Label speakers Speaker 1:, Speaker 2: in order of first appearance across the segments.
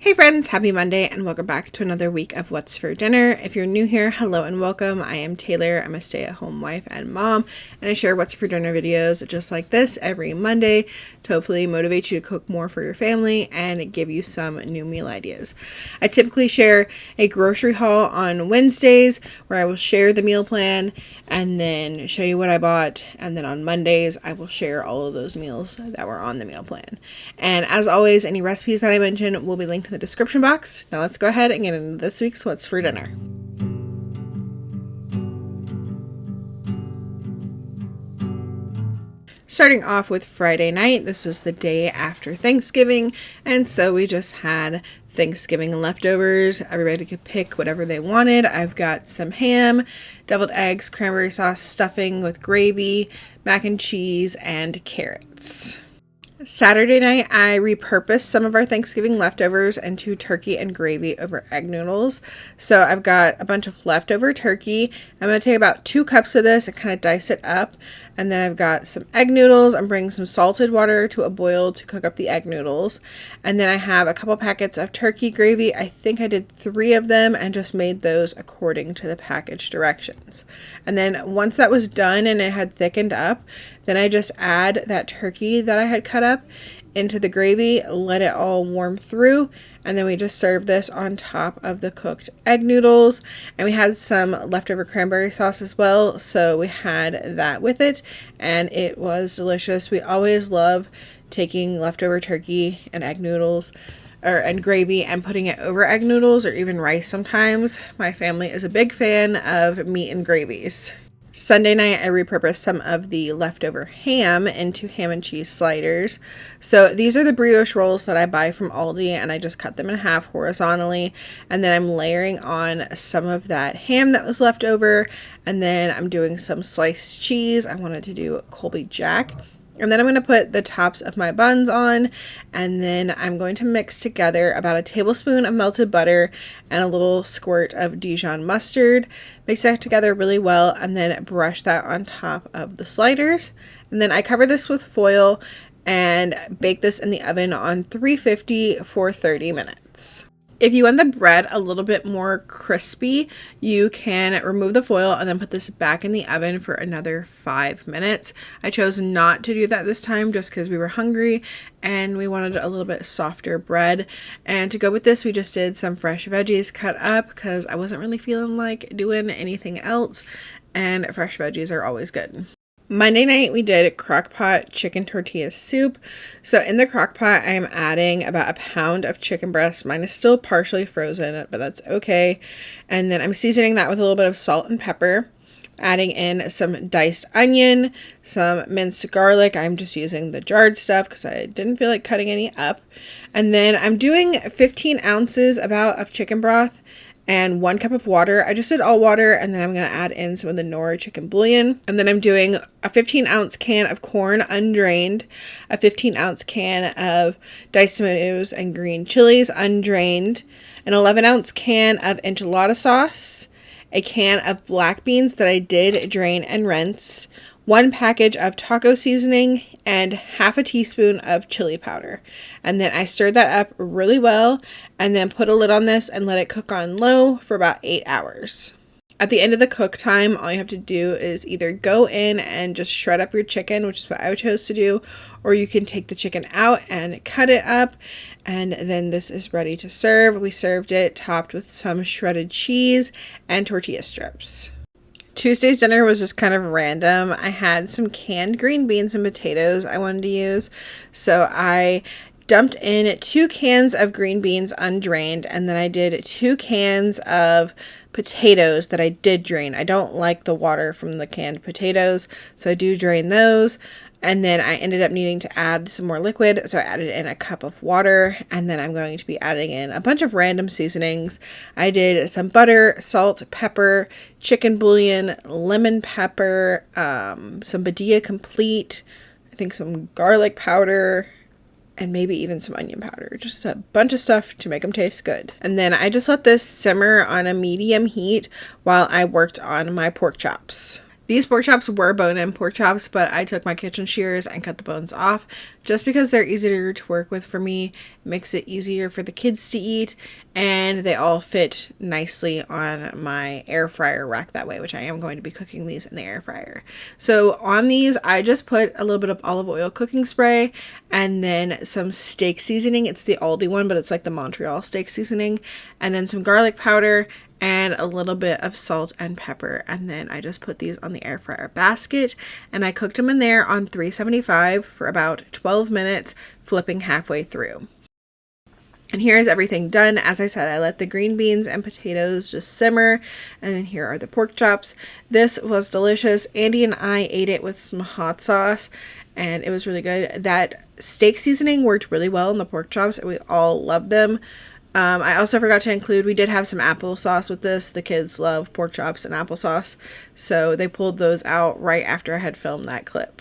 Speaker 1: Hey friends, happy Monday and welcome back to another week of What's for Dinner. If you're new here, hello and welcome. I am Taylor. I'm a stay-at-home wife and mom, and I share What's for Dinner videos just like this every Monday to hopefully motivate you to cook more for your family and give you some new meal ideas. I typically share a grocery haul on Wednesdays where I will share the meal plan and then show you what I bought, and then on Mondays I will share all of those meals that were on the meal plan. And as always, any recipes that I mention will be linked in the description box. Now let's go ahead and get into this week's What's for Dinner. Starting off with Friday night, this was the day after Thanksgiving, and so we just had Thanksgiving leftovers. Everybody could pick whatever they wanted. I've got some ham, deviled eggs, cranberry sauce, stuffing with gravy, mac and cheese, and carrots. Saturday night, I repurposed some of our Thanksgiving leftovers into turkey and gravy over egg noodles. So I've got a bunch of leftover turkey. I'm going to take about 2 cups of this and kind of dice it up. And then I've got some egg noodles. I'm bringing some salted water to a boil to cook up the egg noodles. And then I have a couple packets of turkey gravy. I think I did 3 of them and just made those according to the package directions. And then once that was done and it had thickened up, then I just add that turkey that I had cut up into the gravy, let it all warm through, and then we just serve this on top of the cooked egg noodles. And we had some leftover cranberry sauce as well, so we had that with it, and it was delicious. We always love taking leftover turkey and egg noodles and gravy and putting it over egg noodles or even rice sometimes. My family is a big fan of meat and gravies. Sunday night, I repurposed some of the leftover ham into ham and cheese sliders. So these are the brioche rolls that I buy from Aldi, and I just cut them in half horizontally. And then I'm layering on some of that ham that was left over. And then I'm doing some sliced cheese. I wanted to do Colby Jack. And then I'm going to put the tops of my buns on, and then I'm going to mix together about a tablespoon of melted butter and a little squirt of Dijon mustard. Mix that together really well, and then brush that on top of the sliders. And then I cover this with foil and bake this in the oven on 350 for 30 minutes. If you want the bread a little bit more crispy, you can remove the foil and then put this back in the oven for another 5 minutes. I chose not to do that this time just because we were hungry and we wanted a little bit softer bread. And to go with this, we just did some fresh veggies cut up because I wasn't really feeling like doing anything else, and fresh veggies are always good. Monday night, we did crock-pot chicken tortilla soup. So in the crock-pot, I'm adding about a pound of chicken breast. Mine is still partially frozen, but that's okay. And then I'm seasoning that with a little bit of salt and pepper, adding in some diced onion, some minced garlic. I'm just using the jarred stuff because I didn't feel like cutting any up. And then I'm doing 15 ounces about of chicken broth and 1 cup of water. I just did all water, and then I'm going to add in some of the Knorr chicken bouillon. And then I'm doing a 15-ounce can of corn undrained, a 15-ounce can of diced tomatoes and green chilies undrained, an 11-ounce can of enchilada sauce, a can of black beans that I did drain and rinse, 1 package of taco seasoning, and half a teaspoon of chili powder. And then I stirred that up really well and then put a lid on this and let it cook on low for about 8 hours. At the end of the cook time, all you have to do is either go in and just shred up your chicken, which is what I chose to do, or you can take the chicken out and cut it up, and then this is ready to serve. We served it topped with some shredded cheese and tortilla strips. Tuesday's dinner was just kind of random. I had some canned green beans and potatoes I wanted to use, so I dumped in 2 cans of green beans undrained, and then I did 2 cans of potatoes that I did drain. I don't like the water from the canned potatoes, so I do drain those. And then I ended up needing to add some more liquid, so I added in a cup of water, and then I'm going to be adding in a bunch of random seasonings. I did some butter, salt, pepper, chicken bouillon, lemon pepper, some Badia Complete, I think some garlic powder, and maybe even some onion powder. Just a bunch of stuff to make them taste good. And then I just let this simmer on a medium heat while I worked on my pork chops. These pork chops were bone-in pork chops, but I took my kitchen shears and cut the bones off just because they're easier to work with for me. It makes it easier for the kids to eat, and they all fit nicely on my air fryer rack that way, which I am going to be cooking these in the air fryer. So on these, I just put a little bit of olive oil cooking spray and then some steak seasoning. It's the Aldi one, but it's like the Montreal steak seasoning, and then some garlic powder and a little bit of salt and pepper. And then I just put these on the air fryer basket, and I cooked them in there on 375 for about 12 minutes, flipping halfway through. And here's everything done. As I said, I let the green beans and potatoes just simmer, and then here are the pork chops. This was delicious. Andy and I ate it with some hot sauce, and it was really good. That steak seasoning worked really well in the pork chops, and we all loved them. I also forgot to include, we did have some applesauce with this. The kids love pork chops and applesauce, so they pulled those out right after I had filmed that clip.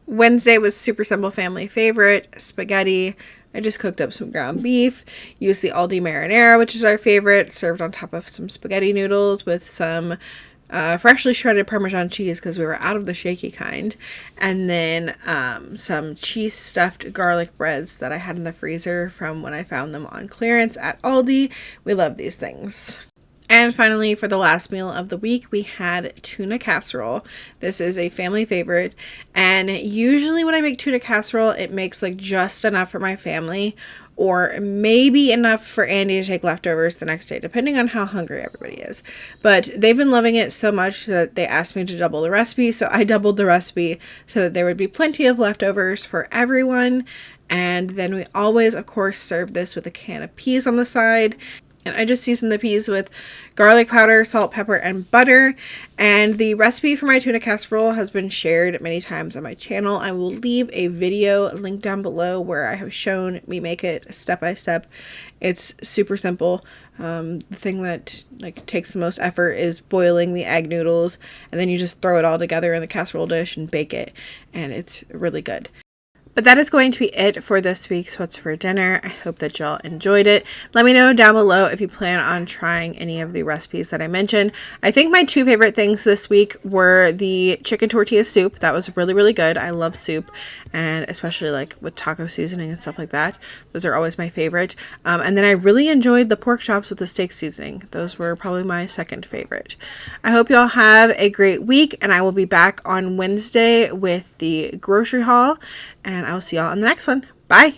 Speaker 1: Wednesday was super simple family favorite, spaghetti. I just cooked up some ground beef, used the Aldi marinara, which is our favorite, served on top of some spaghetti noodles with some freshly shredded Parmesan cheese because we were out of the shaky kind, and then some cheese stuffed garlic breads that I had in the freezer from when I found them on clearance at Aldi. We love these things. And finally, for the last meal of the week, we had tuna casserole. This is a family favorite, and usually when I make tuna casserole, it makes like just enough for my family, or maybe enough for Andy to take leftovers the next day, depending on how hungry everybody is. But they've been loving it so much that they asked me to double the recipe, so I doubled the recipe so that there would be plenty of leftovers for everyone. And then we always, of course, serve this with a can of peas on the side. And I just seasoned the peas with garlic powder, salt, pepper, and butter. And the recipe for my tuna casserole has been shared many times on my channel. I will leave a video link down below where I have shown me make it step by step. It's super simple. The thing that takes the most effort is boiling the egg noodles, and then you just throw it all together in the casserole dish and bake it, and it's really good. But that is going to be it for this week's What's for Dinner. I hope that y'all enjoyed it. Let me know down below if you plan on trying any of the recipes that I mentioned. I think my two favorite things this week were the chicken tortilla soup. That was really, really good. I love soup, and especially like with taco seasoning and stuff like that. Those are always my favorite. And then I really enjoyed the pork chops with the steak seasoning. Those were probably my second favorite. I hope y'all have a great week, and I will be back on Wednesday with the grocery haul. And I will see y'all on the next one. Bye.